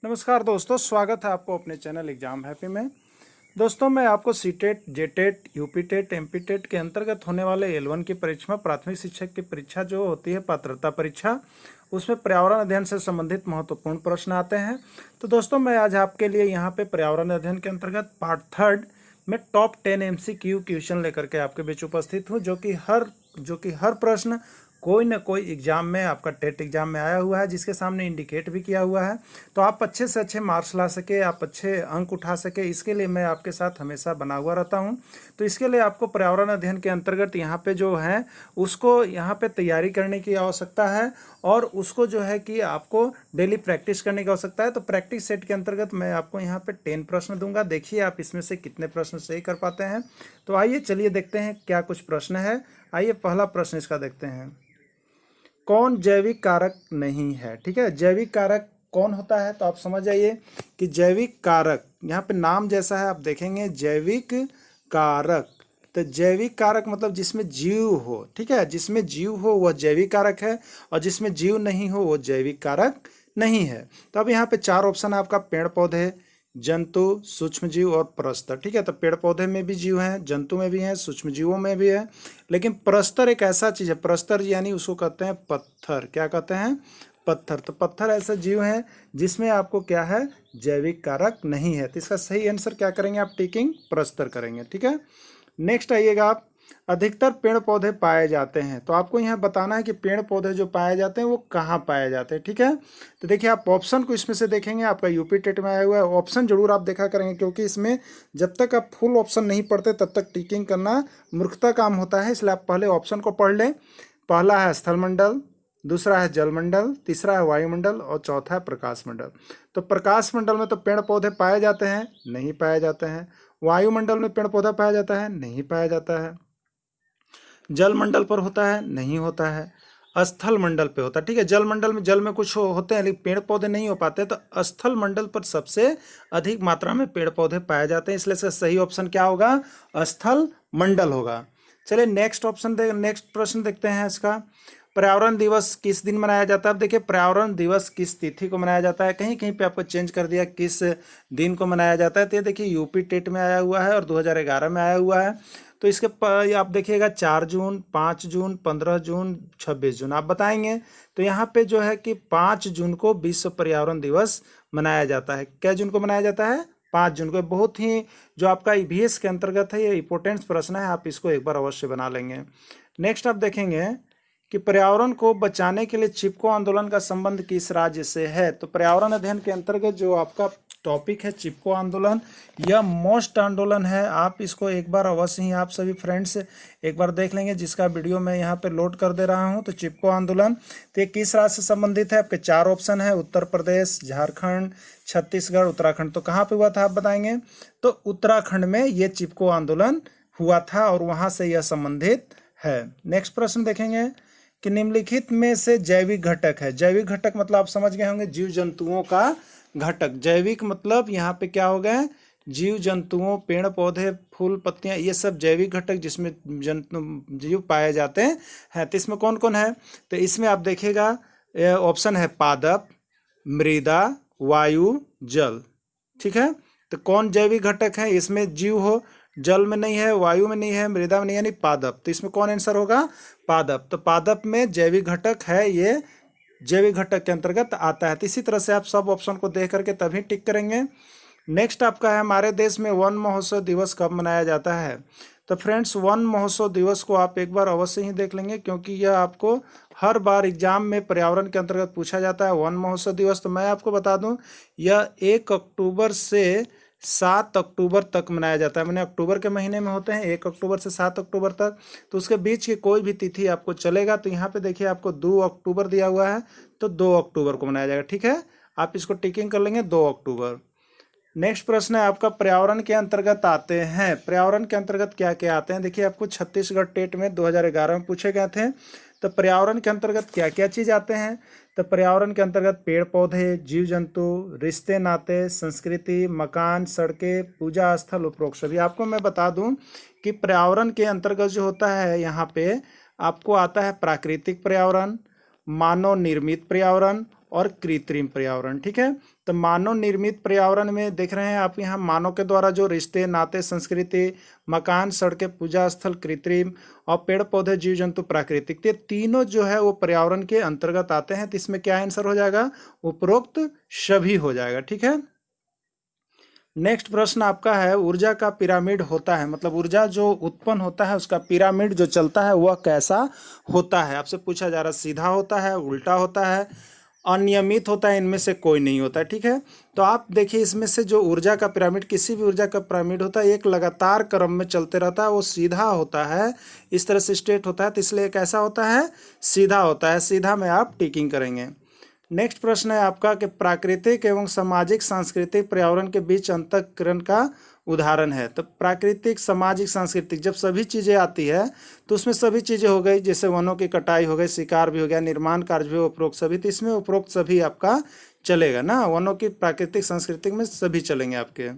नमस्कार दोस्तों, स्वागत है आपको अपने चैनल एग्जाम हैप्पी में। दोस्तों, मैं आपको सीटेट, जेटेट, यूपीटेट, एमपीटेट के अंतर्गत होने वाले L1 की परीक्षा, प्राथमिक शिक्षक की परीक्षा जो होती है पात्रता परीक्षा, उसमें पर्यावरण अध्ययन से संबंधित महत्वपूर्ण प्रश्न आते हैं। तो दोस्तों, मैं आज आपके लिए यहाँ पे पर्यावरण अध्ययन के अंतर्गत पार्ट 3 में टॉप 10 MCQ क्वेश्चन लेकर के आपके बीच उपस्थित हूँ, जो कि हर प्रश्न कोई ना कोई एग्जाम में, आपका टेट एग्जाम में आया हुआ है, जिसके सामने इंडिकेट भी किया हुआ है। तो आप अच्छे से अच्छे मार्क्स ला सके, आप अच्छे अंक उठा सके, इसके लिए मैं आपके साथ हमेशा बना हुआ रहता हूं। तो इसके लिए आपको पर्यावरण अध्ययन के अंतर्गत यहाँ पे जो है उसको यहाँ पे तैयारी करने की आवश्यकता है, और उसको जो है कि आपको डेली प्रैक्टिस करने की आवश्यकता है। तो प्रैक्टिस सेट के अंतर्गत मैं आपको यहाँ पे 10 प्रश्न दूंगा। देखिए आप इसमें से कितने प्रश्न सही कर पाते हैं। तो आइए चलिए देखते हैं क्या कुछ प्रश्न है। आइए पहला प्रश्न इसका देखते हैं। कौन जैविक कारक नहीं है? ठीक है, जैविक कारक कौन होता है? तो आप समझ जाइए कि जैविक कारक, यहाँ पे नाम जैसा है, आप देखेंगे जैविक कारक। तो जैविक कारक मतलब जिसमें जीव हो, ठीक है, जिसमें जीव हो वह जैविक कारक है, और जिसमें जीव नहीं हो वो जैविक कारक नहीं है। तो अब यहाँ पे 4 ऑप्शन है आपका: पेड़ पौधे, जंतु, सूक्ष्म जीव और परस्तर। ठीक है, तो पेड़ पौधे में भी जीव हैं, जंतु में भी हैं, सूक्ष्म जीवों में भी है, लेकिन परस्तर एक ऐसा चीज है, परस्तर यानी उसको कहते हैं पत्थर। क्या कहते हैं? पत्थर। तो पत्थर ऐसा जीव है जिसमें आपको क्या है, जैविक कारक नहीं है। तो इसका सही आंसर क्या करेंगे आप? टिकिंग परस्तर करेंगे। ठीक है, नेक्स्ट आइएगा आप। अधिकतर पेड़ पौधे पाए जाते हैं, तो आपको यहाँ बताना है कि पेड़ पौधे जो पाए जाते हैं वो कहाँ पाए जाते हैं। ठीक है, तो देखिए आप ऑप्शन को इसमें से देखेंगे, आपका यूपी टेट में आया हुआ है, ऑप्शन जरूर आप देखा करेंगे, क्योंकि इसमें जब तक आप फुल ऑप्शन नहीं पढ़ते तब तक टिकिंग करना मूर्खता काम होता है, इसलिए आप पहले ऑप्शन को पढ़ लें। पहला है स्थलमंडल, दूसरा है जलमंडल, तीसरा है वायुमंडल और चौथा है प्रकाश मंडल। तो प्रकाश मंडल में तो पेड़ पौधे पाए जाते हैं? नहीं पाए जाते हैं। वायुमंडल में पेड़ पौधा पाया जाता है? नहीं पाया जाता है। जल मंडल पर होता है? नहीं होता है। स्थल मंडल पे होता है। ठीक है, जल मंडल में जल में कुछ होते हैं लेकिन पेड़ पौधे नहीं हो पाते, तो स्थल मंडल पर सबसे अधिक मात्रा में पेड़ पौधे पाए जाते हैं, इसलिए इसका सही ऑप्शन क्या होगा? स्थल मंडल होगा। चलिए नेक्स्ट प्रश्न देखते हैं इसका। पर्यावरण दिवस किस दिन मनाया जाता है? अब देखिए पर्यावरण दिवस किस तिथि को मनाया जाता है, कहीं कहीं पे आपको चेंज कर दिया किस दिन को मनाया जाता है। तो ये देखिए यूपी टेट में आया हुआ है और 2011 में आया हुआ है। तो इसके आप देखिएगा 4 जून, 5 जून, 15 जून, 26 जून आप बताएंगे। तो यहाँ पे जो है कि 5 जून को विश्व पर्यावरण दिवस मनाया जाता है। क्या जून को मनाया जाता है? 5 जून को। बहुत ही जो आपका ईवीएस के अंतर्गत है, ये इंपॉर्टेंट प्रश्न है, आप इसको एक बार अवश्य बना लेंगे। नेक्स्ट आप देखेंगे कि पर्यावरण को बचाने के लिए चिपको आंदोलन का संबंध किस राज्य से है। तो पर्यावरण अध्ययन के अंतर्गत जो आपका टॉपिक है चिपको आंदोलन, यह मोस्ट आंदोलन है। आप इसको एक बार अवश्य ही आप सभी फ्रेंड्स एक बार देख लेंगे, जिसका वीडियो मैं यहाँ पे लोड कर दे रहा हूँ। तो चिपको आंदोलन तो ये किस राज्य से संबंधित है? आपके 4 ऑप्शन है: उत्तर प्रदेश, झारखंड, छत्तीसगढ़, उत्तराखंड। तो कहाँ पे हुआ था आप बताएंगे? तो उत्तराखंड में ये चिपको आंदोलन हुआ था और वहाँ से यह संबंधित है। नेक्स्ट प्रश्न देखेंगे कि निम्नलिखित में से जैविक घटक है। जैविक घटक मतलब आप समझ गए होंगे जीव जंतुओं का घटक। जैविक मतलब यहाँ पे क्या हो गए? जीव जंतुओं, पेड़ पौधे, फूल पत्तियां, ये सब जैविक घटक जिसमें जंतु जीव पाए जाते हैं। तो इसमें कौन कौन है? तो इसमें आप देखिएगा ऑप्शन है पादप, मृदा, वायु, जल। ठीक है, तो कौन जैविक घटक है? इसमें जीव हो, जल में नहीं है, वायु में नहीं है, मृदा में नहीं है, यानी पादप। तो इसमें कौन आंसर होगा? पादप। तो पादप में जैविक घटक है, ये जैविक घटक के अंतर्गत आता है। तो इसी तरह से आप सब ऑप्शन को देख करके तभी टिक करेंगे। नेक्स्ट आपका है हमारे देश में वन महोत्सव दिवस कब मनाया जाता है। तो फ्रेंड्स, वन महोत्सव दिवस को आप एक बार अवश्य ही देख लेंगे, क्योंकि यह आपको हर बार एग्जाम में पर्यावरण के अंतर्गत पूछा जाता है। वन महोत्सव दिवस, तो मैं आपको बता दूं, यह 1 अक्टूबर से 7 अक्टूबर तक मनाया जाता है। मैंने अक्टूबर के महीने में होते हैं 1 अक्टूबर से 7 अक्टूबर तक, तो उसके बीच की कोई भी तिथि आपको चलेगा। तो यहाँ पे देखिए आपको 2 अक्टूबर दिया हुआ है, तो 2 अक्टूबर को मनाया जाएगा। ठीक है, आप इसको टिकिंग कर लेंगे 2 अक्टूबर। नेक्स्ट प्रश्न है आपका, पर्यावरण के अंतर्गत आते हैं। पर्यावरण के अंतर्गत क्या क्या आते हैं? देखिए आपको छत्तीसगढ़ टेट में 2011 में पूछे गए थे। तो पर्यावरण के अंतर्गत क्या क्या चीज आते हैं? तो पर्यावरण के अंतर्गत पेड़ पौधे, जीव जंतु, रिश्ते नाते, संस्कृति, मकान, सड़कें, पूजा स्थल, उपरोक्त सभी। आपको मैं बता दूं कि पर्यावरण के अंतर्गत जो होता है यहाँ पे आपको आता है प्राकृतिक पर्यावरण, मानव निर्मित पर्यावरण और कृत्रिम पर्यावरण। ठीक है, तो मानव निर्मित पर्यावरण में देख रहे हैं आप यहाँ मानव के द्वारा जो रिश्ते नाते संस्कृति, मकान, सड़कें, पूजा स्थल कृत्रिम, और पेड़ पौधे जीव जंतु प्राकृतिक, ये तीनों जो है वो पर्यावरण के अंतर्गत आते हैं। तो इसमें क्या आंसर हो जाएगा, उपरोक्त सभी हो जाएगा। ठीक है, नेक्स्ट प्रश्न आपका है, ऊर्जा का पिरामिड होता है, मतलब ऊर्जा जो उत्पन्न होता है उसका पिरामिड जो चलता है वह कैसा होता है। आपसे पूछा जा रहा है सीधा होता है, उल्टा होता है, अनियमित होता है, इनमें से कोई नहीं होता है। ठीक है, तो आप देखिए इसमें से जो ऊर्जा का पिरामिड, किसी भी ऊर्जा का पिरामिड होता है एक लगातार क्रम में चलते रहता है, वो सीधा होता है, इस तरह से स्ट्रेट होता है, तो इसलिए कैसा होता है, सीधा होता है। सीधा में आप टिकिंग करेंगे। नेक्स्ट प्रश्न है आपका कि प्राकृतिक एवं सामाजिक सांस्कृतिक पर्यावरण के बीच अंतःकरण का उदाहरण है। तो प्राकृतिक, सामाजिक, सांस्कृतिक जब सभी चीज़ें आती है तो उसमें सभी चीज़ें हो गई, जैसे वनों की कटाई हो गई, शिकार भी हो गया, निर्माण कार्य भी उपरोक्त सभी, तो इसमें उपरोक्त सभी आपका चलेगा ना, वनों की प्राकृतिक सांस्कृतिक में सभी चलेंगे आपके।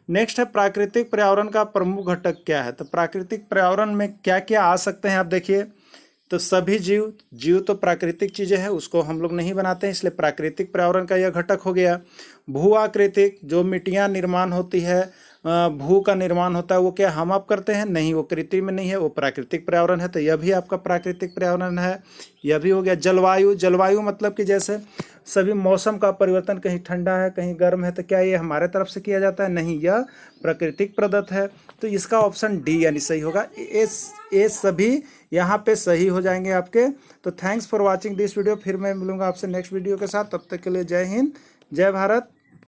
नेक्स्ट है प्राकृतिक पर्यावरण का प्रमुख घटक क्या है। तो प्राकृतिक पर्यावरण में क्या क्या आ सकते हैं आप देखिए, तो सभी जीव, जीव तो प्राकृतिक चीज़ें हैं, उसको हम लोग नहीं बनाते हैं, इसलिए प्राकृतिक पर्यावरण का यह घटक हो गया। भू आकृतिक, जो मिट्टियाँ निर्माण होती है, भू का निर्माण होता है, वो क्या हम आप करते हैं, नहीं, वो कृत्रिम में नहीं है, वो प्राकृतिक पर्यावरण है, तो यह भी आपका प्राकृतिक पर्यावरण है। यह भी हो गया। जलवायु, जलवायु मतलब कि जैसे सभी मौसम का परिवर्तन, कहीं ठंडा है कहीं गर्म है, तो क्या ये हमारे तरफ से किया जाता है, नहीं, यह प्राकृतिक प्रदत्त है। तो इसका ऑप्शन डी यानी सही होगा। ये सभी यहाँ पे सही हो जाएंगे आपके। तो thanks for watching this video, फिर मैं मिलूंगा आपसे नेक्स्ट वीडियो के साथ, तब तक के लिए जय हिंद, जय भारत।